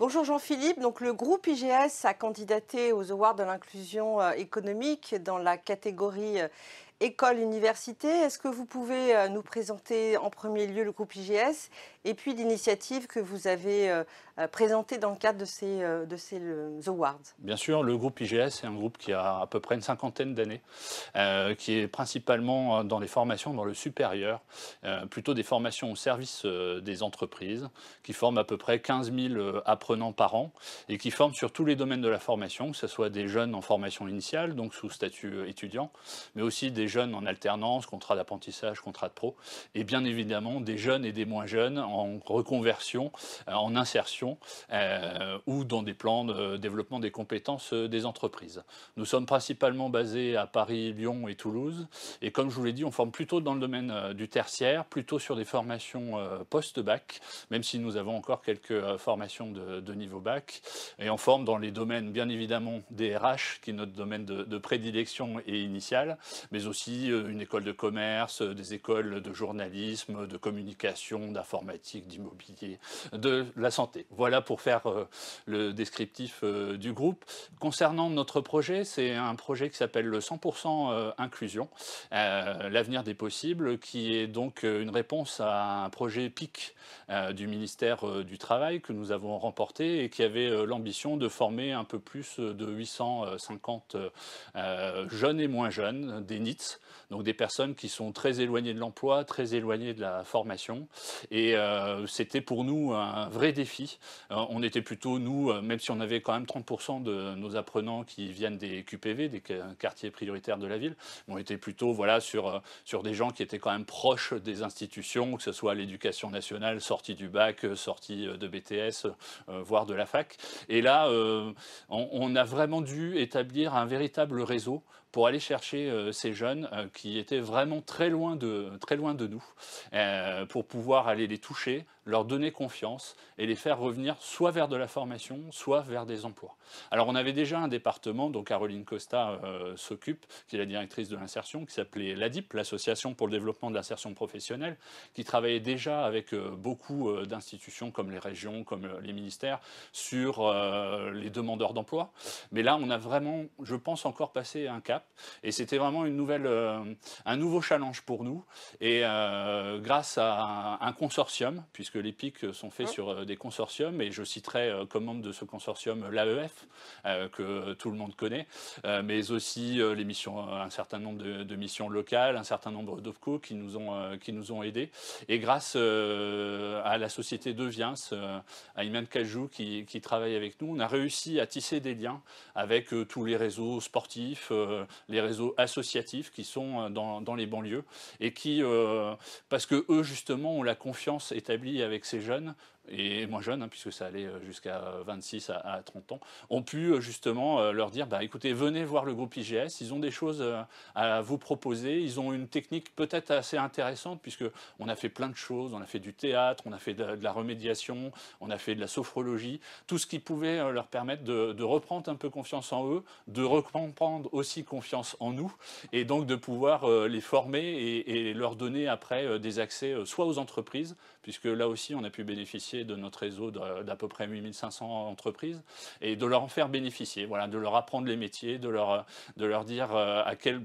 Bonjour Jean-Philippe. Donc, le groupe IGS a candidaté aux Awards de l'inclusion économique dans la catégorie école-université. Est-ce que vous pouvez nous présenter en premier lieu le groupe IGS et puis l'initiative que vous avez présentée dans le cadre de ces Awards? Bien sûr, le groupe IGS est un groupe qui a à peu près une cinquantaine d'années, qui est principalement dans les formations dans le supérieur, plutôt des formations au service des entreprises, qui forment à peu près 15 000 apprenants par an et qui forment sur tous les domaines de la formation, que ce soit des jeunes en formation initiale, donc sous statut étudiant, mais aussi des jeunes en alternance, contrat d'apprentissage, contrat de pro, et bien évidemment des jeunes et des moins jeunes en reconversion, en insertion ou dans des plans de développement des compétences des entreprises. Nous sommes principalement basés à Paris, Lyon et Toulouse. Et comme je vous l'ai dit, on forme plutôt dans le domaine du tertiaire, plutôt sur des formations post-bac, même si nous avons encore quelques formations de niveau bac. Et on forme dans les domaines, bien évidemment, des RH, qui est notre domaine de prédilection et initial, mais aussi une école de commerce, des écoles de journalisme, de communication, d'informatique, d'immobilier, de la santé. Voilà pour faire le descriptif du groupe. Concernant notre projet, c'est un projet qui s'appelle le 100% inclusion, l'avenir des possibles, qui est donc une réponse à un projet PIC du ministère du Travail que nous avons remporté et qui avait l'ambition de former un peu plus de 850 jeunes et moins jeunes, des NEETs, donc des personnes qui sont très éloignées de l'emploi, très éloignées de la formation. Et c'était pour nous un vrai défi. On était plutôt, nous, même si on avait quand même 30% de nos apprenants qui viennent des QPV, des quartiers prioritaires de la ville, on était plutôt voilà, sur des gens qui étaient quand même proches des institutions, que ce soit l'éducation nationale, sortie du bac, sortie de BTS, voire de la fac. Et là, on a vraiment dû établir un véritable réseau pour aller chercher ces jeunes qui étaient vraiment très loin de nous, pour pouvoir aller les toucher, leur donner confiance et les faire revenir soit vers de la formation, soit vers des emplois. Alors on avait déjà un département dont Caroline Costa s'occupe, qui est la directrice de l'insertion, qui s'appelait l'ADIP, l'Association pour le développement de l'insertion professionnelle, qui travaillait déjà avec beaucoup d'institutions comme les régions, comme les ministères, sur les demandeurs d'emploi. Mais là, on a vraiment, je pense, encore passé un cap. Et c'était vraiment un nouveau challenge pour nous. Et grâce à un consortium, puisque les PIC sont faits sur des consortiums, et je citerai comme membre de ce consortium l'AEF, que tout le monde connaît, mais aussi un certain nombre de missions locales, un certain nombre d'OPCO qui nous ont aidés. Et grâce à la société Deviens, à Iman Kajou qui travaille avec nous, on a réussi à tisser des liens avec tous les réseaux sportifs, les réseaux associatifs qui sont dans les banlieues et qui, parce que eux justement ont la confiance établie avec ces jeunes, et moins jeunes, puisque ça allait jusqu'à 26 à 30 ans, ont pu justement leur dire, bah, écoutez, venez voir le groupe IGS, ils ont des choses à vous proposer, ils ont une technique peut-être assez intéressante, puisqu'on a fait plein de choses, on a fait du théâtre, on a fait de la remédiation, on a fait de la sophrologie, tout ce qui pouvait leur permettre de reprendre un peu confiance en eux, de reprendre aussi confiance en nous, et donc de pouvoir les former et leur donner après des accès soit aux entreprises, puisque là aussi on a pu bénéficier de notre réseau d'à peu près 8500 entreprises, et de leur en faire bénéficier, voilà, de leur apprendre les métiers, de leur dire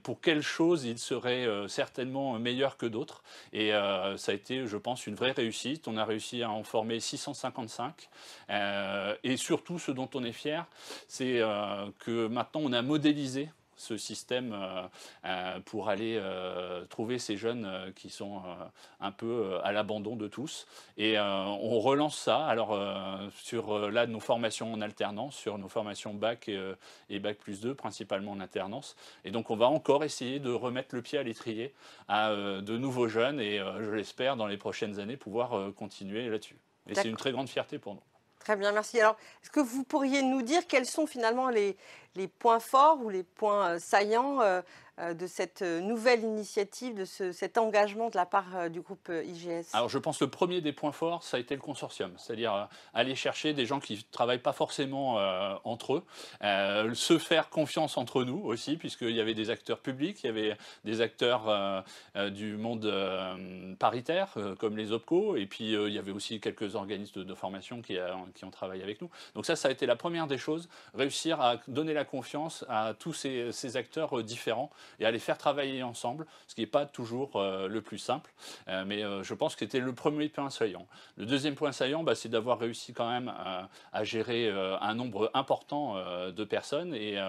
pour quelles choses ils seraient certainement meilleurs que d'autres. Et ça a été, je pense, une vraie réussite. On a réussi à en former 655. Et surtout, ce dont on est fier, c'est que maintenant on a modélisé ce système pour aller trouver ces jeunes qui sont un peu à l'abandon de tous. Et on relance ça alors sur là, nos formations en alternance, sur nos formations bac et bac plus 2, principalement en alternance. Et donc on va encore essayer de remettre le pied à l'étrier à de nouveaux jeunes et je l'espère dans les prochaines années pouvoir continuer là-dessus. Et c'est une très grande fierté pour nous. Très bien, merci. Alors, est-ce que vous pourriez nous dire quels sont finalement les points forts ou les points saillants de cette nouvelle initiative, de cet engagement de la part du groupe IGS? Alors je pense que le premier des points forts, ça a été le consortium, c'est-à-dire aller chercher des gens qui ne travaillent pas forcément entre eux, se faire confiance entre nous aussi, puisqu'il y avait des acteurs publics, il y avait des acteurs du monde paritaire, comme les OPCO, et puis il y avait aussi quelques organismes de formation qui ont travaillé avec nous. Donc ça a été la première des choses, réussir à donner la confiance à tous ces acteurs différents et à les faire travailler ensemble, ce qui n'est pas toujours le plus simple, mais je pense que c'était le premier point saillant. Le deuxième point saillant, c'est d'avoir réussi quand même à gérer un nombre important de personnes et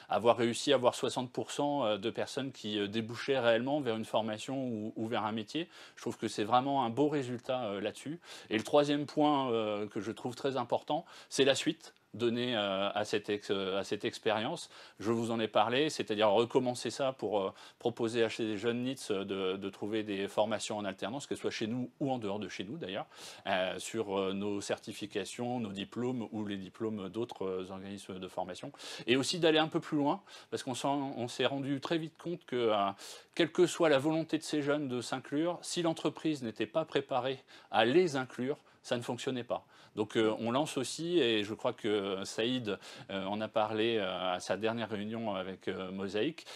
avoir réussi à avoir 60% de personnes qui débouchaient réellement vers une formation ou vers un métier. Je trouve que c'est vraiment un beau résultat là-dessus. Et le troisième point que je trouve très important, c'est la suite donnée à cette expérience. Je vous en ai parlé, c'est-à-dire recommencer ça pour proposer à ces jeunes NEETs de trouver des formations en alternance, que ce soit chez nous ou en dehors de chez nous d'ailleurs, sur nos certifications, nos diplômes ou les diplômes d'autres organismes de formation. Et aussi d'aller un peu plus loin, parce qu'on s'est rendu très vite compte que quelle que soit la volonté de ces jeunes de s'inclure, si l'entreprise n'était pas préparée à les inclure, ça ne fonctionnait pas. Donc on lance aussi, et je crois que Saïd en a parlé à sa dernière réunion avec Mosaïque,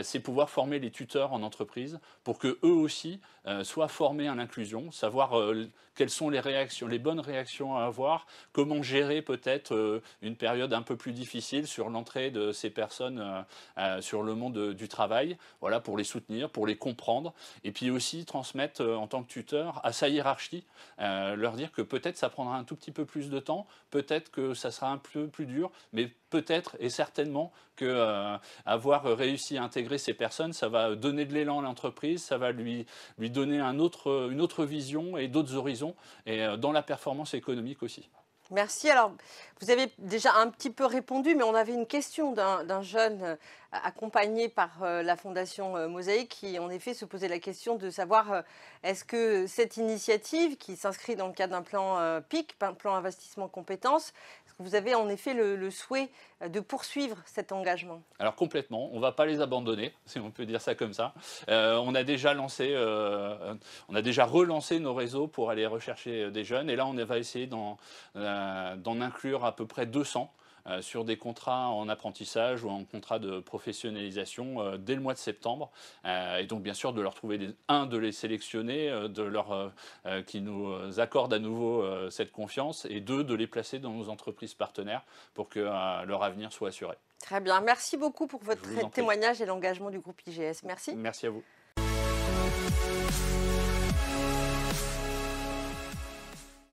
c'est pouvoir former les tuteurs en entreprise pour qu'eux aussi soient formés à l'inclusion, savoir quelles sont les réactions, les bonnes réactions à avoir, comment gérer peut-être une période un peu plus difficile sur l'entrée de ces personnes sur le monde du travail, voilà, pour les soutenir, pour les comprendre, et puis aussi transmettre en tant que tuteur à sa hiérarchie, leur dire que peut-être ça prendra un tout petit peu plus de temps, peut-être que ça sera un peu plus dur, mais peut-être et certainement que avoir réussi à intégrer ces personnes, ça va donner de l'élan à l'entreprise, ça va lui donner une autre vision et d'autres horizons, et dans la performance économique aussi. Merci. Alors, vous avez déjà un petit peu répondu, mais on avait une question d'un jeune accompagné par la Fondation Mosaïque qui, en effet, se posait la question de savoir est-ce que cette initiative, qui s'inscrit dans le cadre d'un plan PIC, un plan investissement compétences, est-ce que vous avez en effet le souhait de poursuivre cet engagement? Alors complètement, on ne va pas les abandonner, si on peut dire ça comme ça. On a déjà relancé nos réseaux pour aller rechercher des jeunes, et là on va essayer d'en inclure à peu près 200 sur des contrats en apprentissage ou en contrat de professionnalisation dès le mois de septembre. Et donc bien sûr de leur trouver de les sélectionner, qui nous accordent à nouveau cette confiance, et deux, de les placer dans nos entreprises partenaires pour que leur avenir soit assuré. Très bien, merci beaucoup pour votre témoignage et l'engagement du groupe IGS. Merci. Merci à vous.